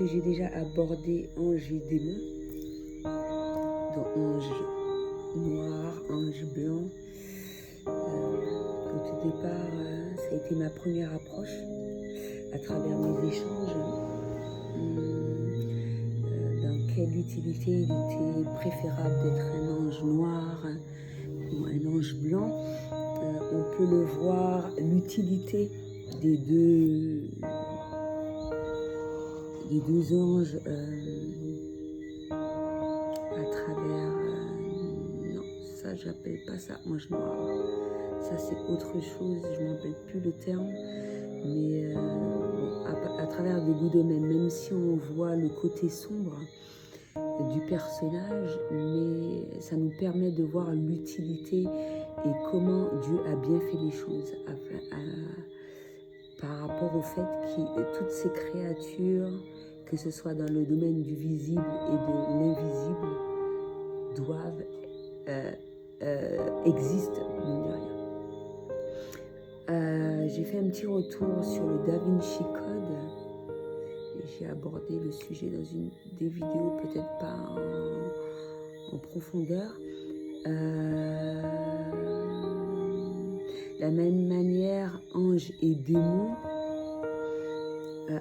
que j'ai déjà abordé ange et démon, donc ange noir, ange blanc. Au tout départ, ça a été ma première approche à travers mes échanges. Dans quelle utilité il était préférable d'être un ange noir ou un ange blanc. On peut le voir, l'utilité des deux anges à travers... non, ça j'appelle pas ça ange noir. Ça c'est autre chose, je ne me rappelle plus le terme. Mais bon, à travers des bouts domaines, même si on voit le côté sombre du personnage, mais ça nous permet de voir l'utilité et comment Dieu a bien fait les choses par rapport au fait que toutes ces créatures, que ce soit dans le domaine du visible et de l'invisible, doivent existent, mine de rien. J'ai fait un petit retour sur le Da Vinci Code et j'ai abordé le sujet dans une des vidéos, peut-être pas en profondeur. La même manière, ange et démon,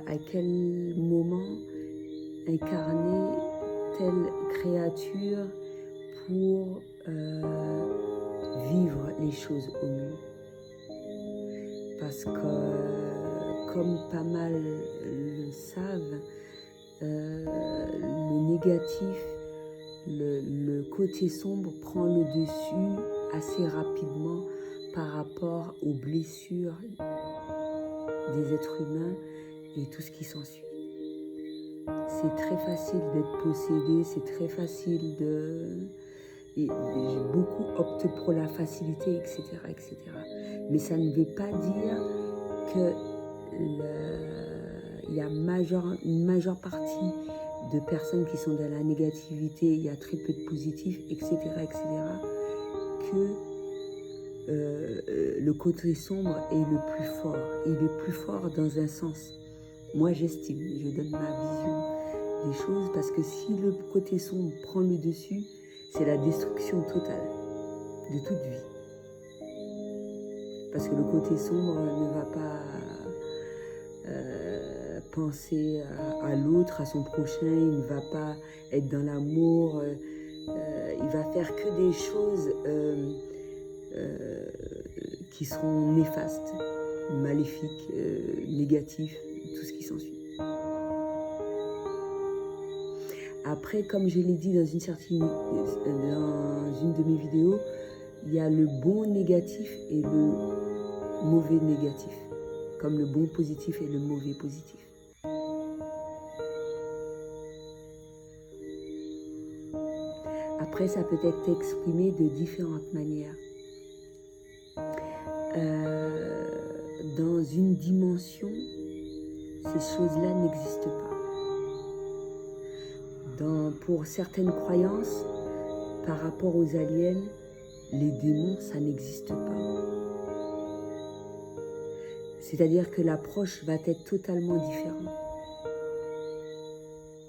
à quel moment incarner telle créature pour vivre les choses au mieux. Parce que, comme pas mal le savent, le négatif, le côté sombre prend le dessus assez rapidement par rapport aux blessures des êtres humains et tout ce qui s'ensuit. C'est très facile d'être possédé, c'est très facile de... Et beaucoup optent pour la facilité, etc., etc. Mais ça ne veut pas dire que il y a une majeure partie de personnes qui sont dans la négativité, il y a très peu de positifs, etc., etc., que le côté sombre est le plus fort. Il est plus fort dans un sens. Moi, j'estime, je donne ma vision des choses, parce que si le côté sombre prend le dessus, c'est la destruction totale de toute vie. Parce que le côté sombre ne va pas penser à l'autre, à son prochain, il ne va pas être dans l'amour, il va faire que des choses qui seront néfastes, maléfiques, négatifs, tout ce qui s'ensuit. Après, comme je l'ai dit dans une de mes vidéos, il y a le bon négatif et le mauvais négatif, comme le bon positif et le mauvais positif. Après, ça peut être exprimé de différentes manières. Dans une dimension, ces choses-là n'existent pas. Pour certaines croyances, par rapport aux aliens, les démons, ça n'existe pas. C'est-à-dire que l'approche va être totalement différente.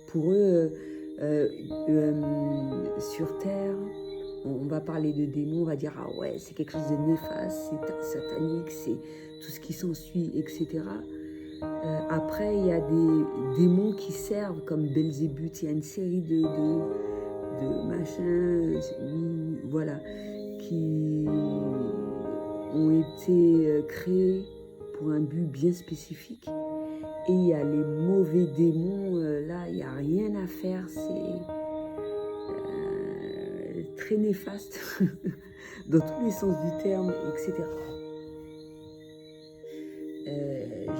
Pour eux, sur Terre, on va parler de démons, on va dire « Ah ouais, c'est quelque chose de néfaste, c'est satanique, c'est tout ce qui s'ensuit, etc. » Après, il y a des démons qui servent comme Belzébuth, il y a une série de machins, voilà, qui ont été créés pour un but bien spécifique. Et il y a les mauvais démons, là, il n'y a rien à faire, c'est très néfaste, dans tous les sens du terme, etc.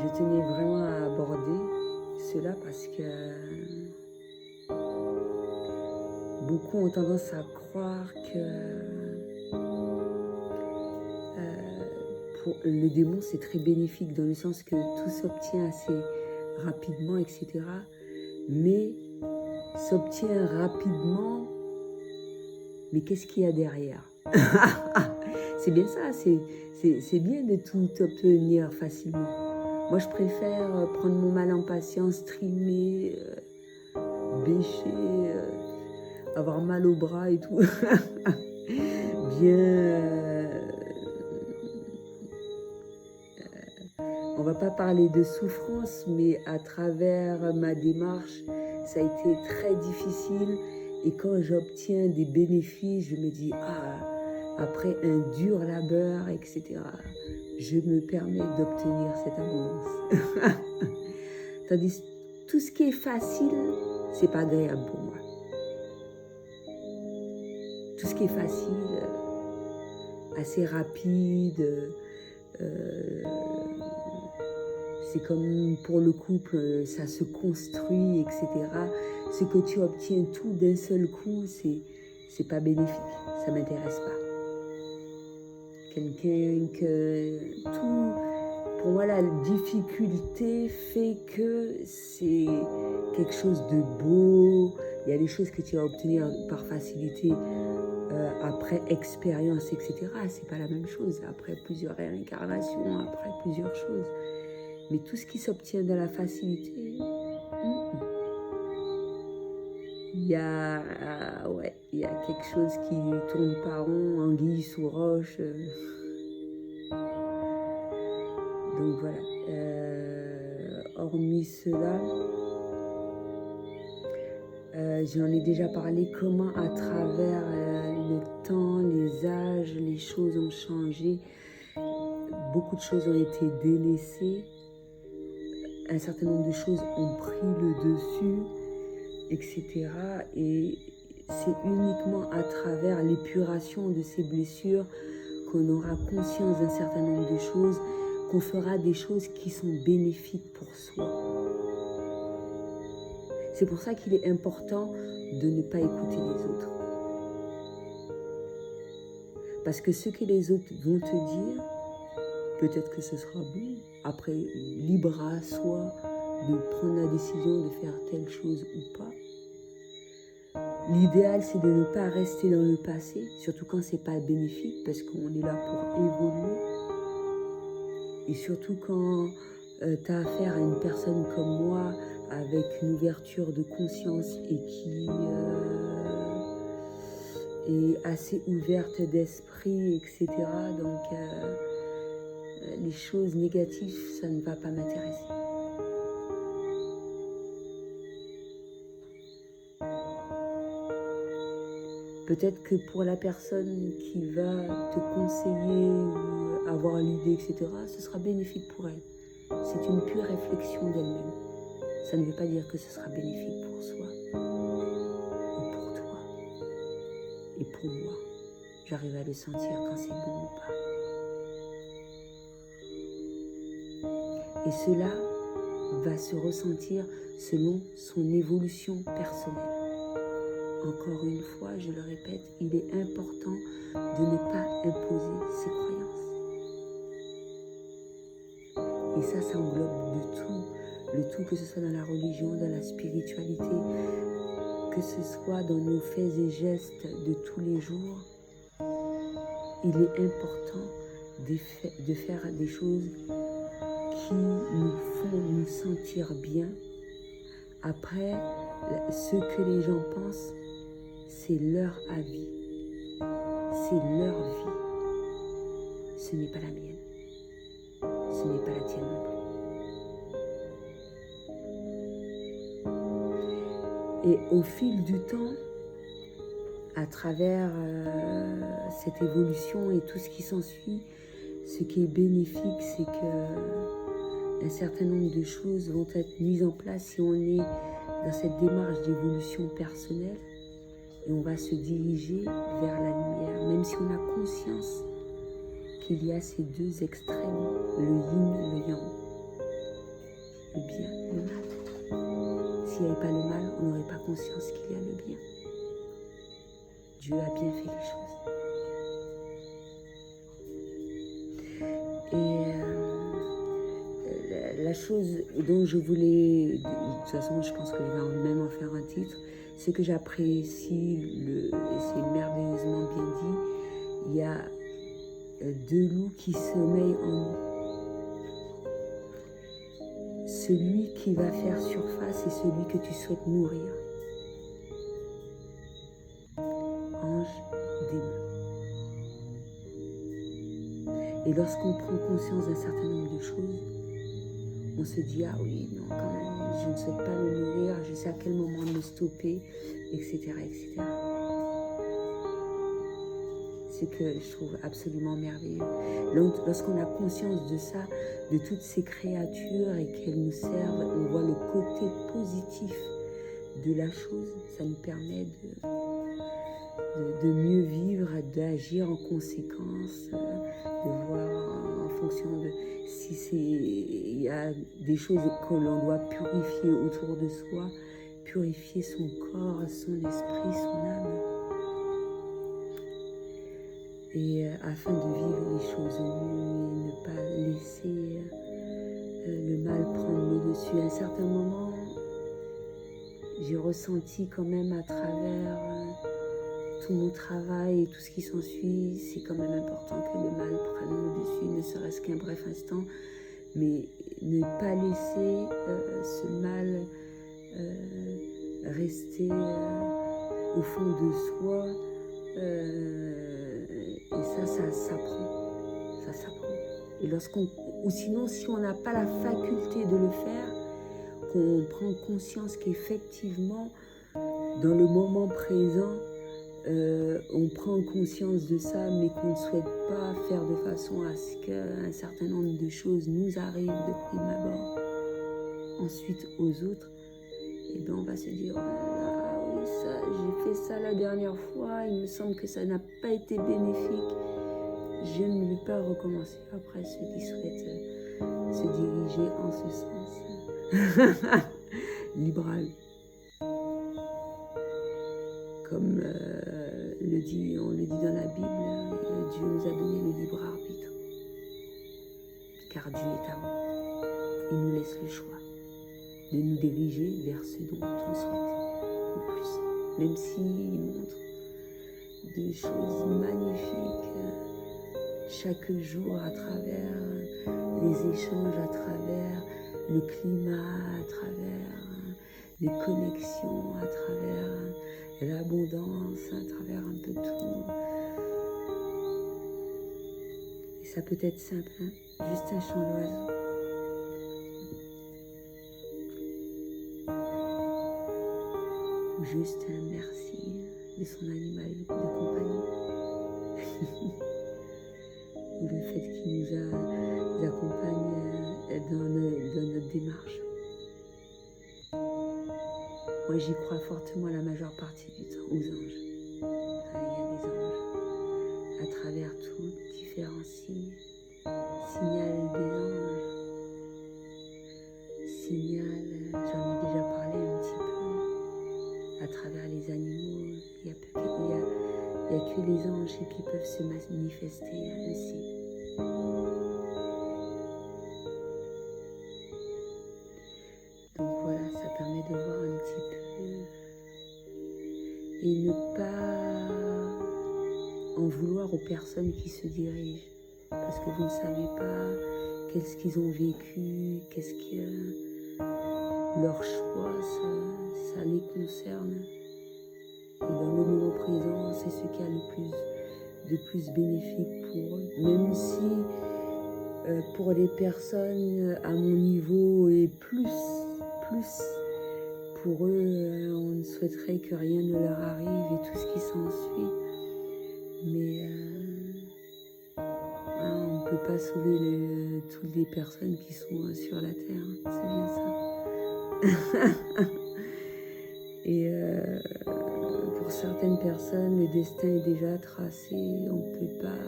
Je tenais vraiment à aborder cela parce que beaucoup ont tendance à croire que pour le démon c'est très bénéfique dans le sens que tout s'obtient assez rapidement, etc. Mais s'obtient rapidement, mais qu'est-ce qu'il y a derrière? C'est bien ça, c'est bien de tout obtenir facilement. Moi, je préfère prendre mon mal en patience, trimer, bêcher, avoir mal au bras et tout. Bien... on va pas parler de souffrance, mais à travers ma démarche, ça a été très difficile. Et quand j'obtiens des bénéfices, je me dis, après un dur labeur, etc., je me permets d'obtenir cette abondance. Tandis que tout ce qui est facile, c'est pas agréable pour moi. Tout ce qui est facile, assez rapide, c'est comme pour le couple, ça se construit, etc. Ce que tu obtiens tout d'un seul coup, c'est pas bénéfique, ça m'intéresse pas. Quelqu'un que tout, pour moi, la difficulté fait que c'est quelque chose de beau. Il y a des choses que tu vas obtenir par facilité après expérience, etc. C'est pas la même chose. Après plusieurs réincarnations, après plusieurs choses. Mais tout ce qui s'obtient de la facilité, il y a quelque chose qui tourne pas rond, anguille sous roche. Donc voilà. Hormis cela, j'en ai déjà parlé, comment à travers le temps, les âges, les choses ont changé. Beaucoup de choses ont été délaissées. Un certain nombre de choses ont pris le dessus, etc. Et c'est uniquement à travers l'épuration de ces blessures qu'on aura conscience d'un certain nombre de choses, qu'on fera des choses qui sont bénéfiques pour soi. C'est pour ça qu'il est important de ne pas écouter les autres. Parce que ce que les autres vont te dire, peut-être que ce sera bon. Après, libre à soi de prendre la décision de faire telle chose ou pas. L'idéal, c'est de ne pas rester dans le passé, surtout quand c'est pas bénéfique, parce qu'on est là pour évoluer. Et surtout quand tu as affaire à une personne comme moi, avec une ouverture de conscience et qui est assez ouverte d'esprit, etc. Donc, les choses négatives, ça ne va pas m'intéresser. Peut-être que pour la personne qui va te conseiller ou avoir l'idée, etc., ce sera bénéfique pour elle. C'est une pure réflexion d'elle-même. Ça ne veut pas dire que ce sera bénéfique pour soi ou pour toi. Et pour moi, j'arrive à le sentir quand c'est bon ou pas. Et cela va se ressentir selon son évolution personnelle. Encore une fois, je le répète, il est important de ne pas imposer ses croyances. Et ça englobe de tout. Le tout, que ce soit dans la religion, dans la spiritualité, que ce soit dans nos faits et gestes de tous les jours. Il est important de faire des choses qui nous font nous sentir bien. Après, ce que les gens pensent, c'est leur avis, c'est leur vie. Ce n'est pas la mienne, ce n'est pas la tienne non plus. Et au fil du temps, à travers cette évolution et tout ce qui s'ensuit, ce qui est bénéfique, c'est que un certain nombre de choses vont être mises en place si on est dans cette démarche d'évolution personnelle, et on va se diriger vers la lumière, même si on a conscience qu'il y a ces deux extrêmes, le yin et le yang, le bien et le mal. S'il n'y avait pas le mal, on n'aurait pas conscience qu'il y a le bien. Dieu a bien fait les choses. Et la chose dont je voulais, de toute façon je pense que je vais même en faire un titre, c'est que j'apprécie, et c'est merveilleusement bien dit, il y a deux loups qui sommeillent en nous. celui qui va faire surface est celui que tu souhaites nourrir. Ange, démon. Et lorsqu'on prend conscience d'un certain nombre de choses, on se dit, ah oui, non, quand même, je ne souhaite pas le nourrir, je sais à quel moment me stopper, etc., etc. Ce que je trouve absolument merveilleux. Donc, lorsqu'on a conscience de ça, de toutes ces créatures et qu'elles nous servent, on voit le côté positif de la chose, ça nous permet de mieux vivre, d'agir en conséquence, de voir en fonction de si il y a des choses que l'on doit purifier autour de soi, purifier son corps, son esprit, son âme. Et afin de vivre les choses nues et ne pas laisser le mal prendre le dessus. À un certain moment, j'ai ressenti quand même à travers tout mon travail et tout ce qui s'ensuit, c'est quand même important que le mal prenne le dessus, ne serait-ce qu'un bref instant, mais ne pas laisser ce mal rester au fond de soi. Et ça s'apprend. Ça s'apprend. Et ou sinon, si on n'a pas la faculté de le faire, qu'on prend conscience qu'effectivement, dans le moment présent, on prend conscience de ça, mais qu'on ne souhaite pas faire de façon à ce qu'un certain nombre de choses nous arrivent de prime abord, ensuite aux autres, et bien on va se dire, ah oui, ça, j'ai fait ça la dernière fois, il me semble que ça n'a pas été bénéfique, je ne vais pas recommencer. Après, ceux qui souhaitent se diriger en ce sens, libéral. Comme on le dit dans la Bible, Dieu nous a donné le libre arbitre. Car Dieu est amour. Il nous laisse le choix de nous diriger vers ce dont on souhaite le plus. Même s'il montre des choses magnifiques chaque jour à travers les échanges, à travers le climat, à travers les connexions, à travers l'abondance, à travers un peu tout. Et ça peut être simple, hein? Juste un chant d'oiseau. Ou juste un merci de son animal de compagnie. Ou le fait qu'il nous accompagne dans notre démarche. Moi, j'y crois fortement la majeure partie du temps, aux anges. Il y a des anges. À travers tous différents signes. Signal des anges. Signal, j'en ai déjà parlé un petit peu. À travers les animaux, il n'y a que les anges qui peuvent se manifester ainsi. Donc voilà, ça permet de voir un petit peu et ne pas en vouloir aux personnes qui se dirigent, parce que vous ne savez pas qu'est-ce qu'ils ont vécu, qu'est-ce que leur choix, ça les concerne. Et dans le moment présent, c'est ce qui a de plus bénéfique pour eux. Même si pour les personnes à mon niveau et plus pour eux, on ne souhaiterait que rien ne leur arrive et tout ce qui s'ensuit. Mais on ne peut pas sauver toutes les personnes qui sont sur la terre. C'est bien ça. Et pour certaines personnes, le destin est déjà tracé. On ne peut pas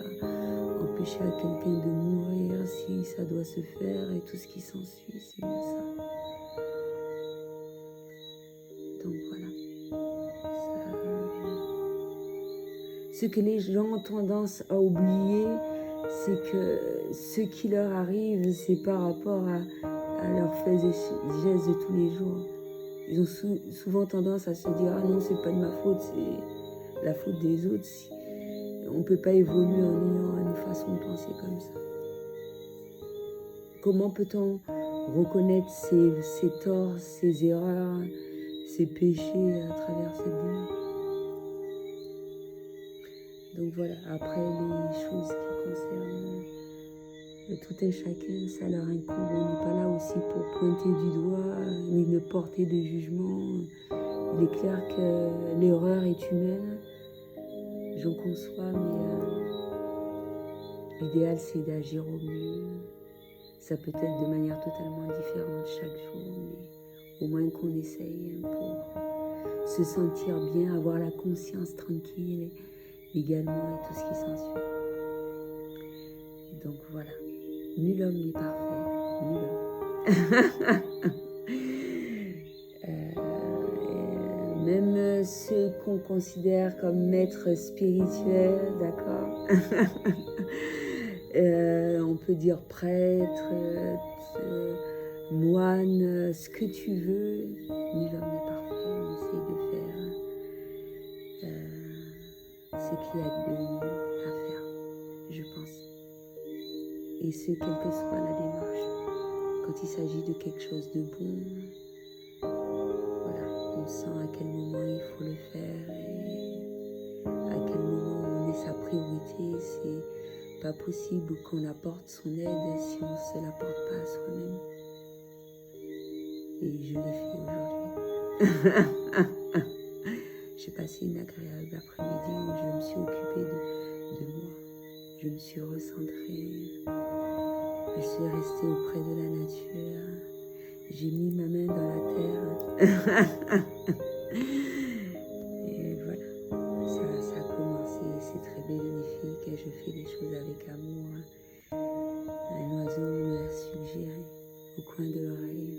empêcher à quelqu'un de mourir si ça doit se faire et tout ce qui s'ensuit. C'est bien ça. Donc voilà. Ce que les gens ont tendance à oublier, c'est que ce qui leur arrive, c'est par rapport à leurs faits et gestes de tous les jours. Ils ont souvent tendance à se dire « Ah non, c'est pas de ma faute, c'est la faute des autres. » On ne peut pas évoluer en ayant une façon de penser comme ça. Comment peut-on reconnaître ses torts, ses erreurs, ses péchés à travers cette démarche. Donc voilà, après les choses qui concernent tout et chacun, ça leur incombe. On n'est pas là aussi pour pointer du doigt, ni ne porter de jugement. Il est clair que l'erreur est humaine, j'en conçois, mais l'idéal c'est d'agir au mieux. Ça peut être de manière totalement différente chaque jour, mais au moins qu'on essaye pour se sentir bien, avoir la conscience tranquille également et tout ce qui s'ensuit. Donc voilà, nul homme n'est parfait, nul homme. Même ceux qu'on considère comme maîtres spirituels, d'accord. On peut dire prêtre, moine, ce que tu veux. Nul homme n'est parfait. On essaie de faire ce qu'il y a de mieux à faire, je pense. Et ce, quelle que soit la démarche. Quand il s'agit de quelque chose de bon, voilà, on sent à quel moment il faut le faire et à quel moment on est sa priorité. C'est pas possible qu'on apporte son aide si on ne se l'apporte pas à soi-même. Et je l'ai fait aujourd'hui. J'ai passé une agréable après-midi où je me suis occupée de moi. Je me suis recentrée. Je suis restée auprès de la nature. J'ai mis ma main dans la terre. Et voilà, ça a commencé. C'est très bénéfique et je fais les choses avec amour. Un oiseau me a suggéré au coin de l'oreille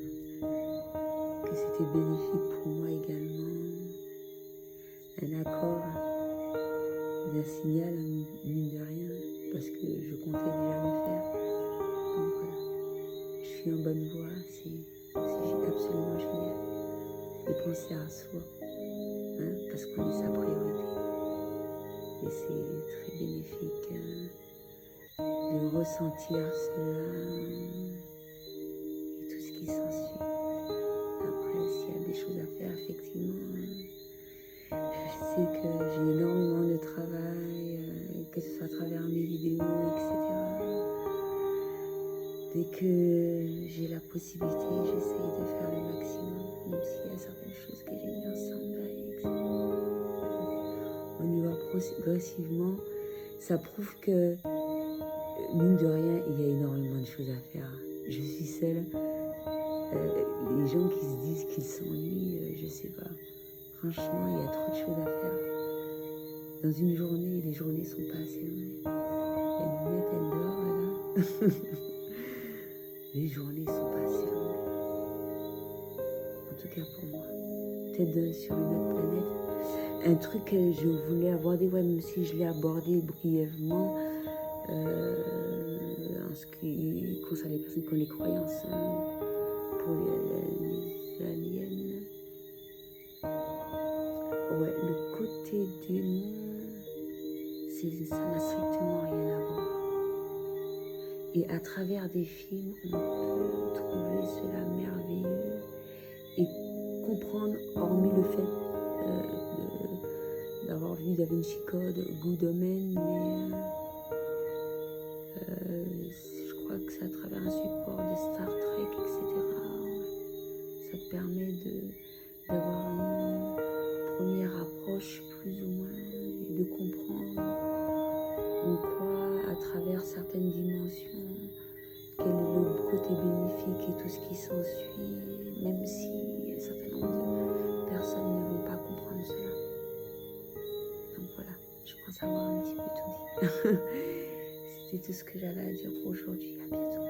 que c'était bénéfique pour moi également. Un accord d'un signal, mine de rien, parce que je comptais déjà le faire. Donc voilà, je suis en bonne voie, c'est absolument génial. Et penser à soi, hein, parce qu'on est sa priorité. Et c'est très bénéfique de ressentir cela et tout ce qui s'ensuit. Après, s'il y a des choses à faire, effectivement, je sais que j'ai énormément de travail, que ce soit à travers mes vidéos, etc. Dès que j'ai la possibilité, j'essaye de faire le maximum, même s'il y a certaines choses que j'ai mis ensemble, etc. On y va progressivement. Ça prouve que, mine de rien, il y a énormément de choses à faire. Je suis seule. Les gens qui se disent qu'ils s'ennuient, je sais pas. Franchement, il y a trop de choses à faire. Dans une journée, les journées sont pas assez longues. Il y a une lunette, elle dort, là. Les journées sont pas assez longues. En tout cas pour moi. Peut-être sur une autre planète. Un truc que je voulais aborder, ouais, même si je l'ai abordé brièvement, en ce qui concerne les personnes qui ont les croyances, hein, pour les aliens. Ouais, le côté démon, ça n'a strictement rien à voir. Et à travers des films, on peut trouver cela merveilleux et comprendre, hormis le fait d'avoir vu Da Vinci Code, Good Omen, mais je crois que c'est à travers un support de Star Trek, etc. Ça te permet d'avoir une première approche plus ou moins et de comprendre en quoi, à travers certaines dimensions, quel est le côté bénéfique et tout ce qui s'ensuit, même si un certain nombre de personnes ne vont pas comprendre cela. Donc voilà, je pense avoir un petit peu tout dit. C'était tout ce que j'avais à dire pour aujourd'hui. À bientôt.